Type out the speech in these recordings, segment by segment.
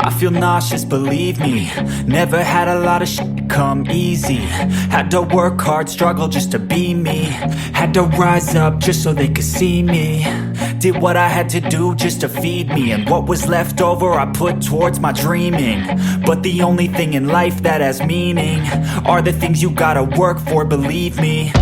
I feel nauseous, believe me. Never had a lot of shit come easy. Had to work hard, struggle just to be me. Had to rise up just so they could see me. Did what I had to do just to feed me, and what was left over I put towards my dreaming. But the only thing in life that has meaning are the things you gotta work for, believe me.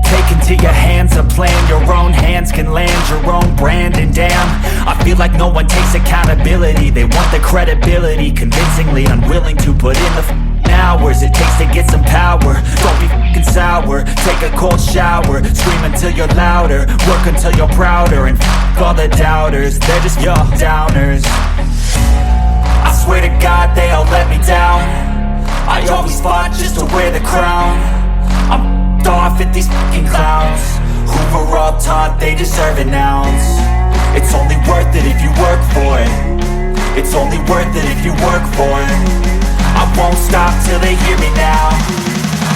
Take into your hands a plan, your own hands can land your own brand. And damn, I feel like no one takes accountability. They want the credibility, convincingly unwilling to put in the hours it takes to get some power. Don't be f***ing sour, take a cold shower. Scream until you're louder, work until you're prouder. And f*** all the doubters, they're just your downers. I swear to God they all let me down. I always fought just to wear the crown. I'm off at these fucking clowns who were all taught they deserve an ounce. It's only worth it if you work for it. It's only worth it if you work for it. I won't stop till they hear me now.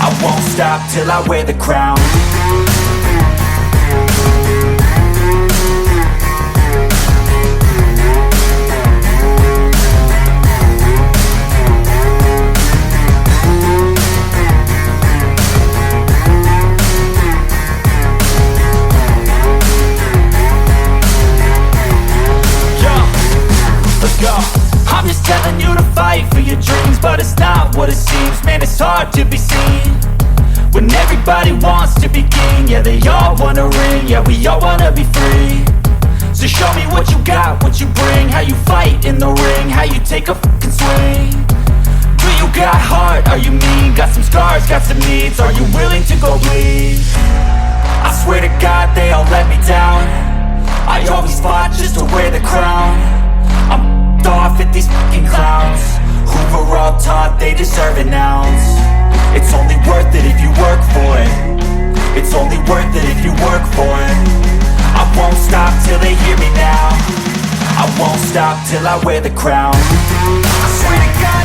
I won't stop till I wear the crown. I'm just telling you to fight for your dreams, but it's not what it seems. Man, it's hard to be seen when everybody wants to be king. Yeah, they all wanna ring, yeah, we all wanna be free. So show me what you got, what you bring, how you fight in the ring, how you take a fucking swing. Do you got heart, are you mean? Got some scars, got some needs, are you willing to go bleed? I swear to God they all let me down. I always fought just to wear the crown. I'm off at these fucking clowns who were all taught they deserve an ounce. It's only worth it if you work for it. It's only worth it if you work for it. I won't stop till they hear me now. I won't stop till I wear the crown. I swear to God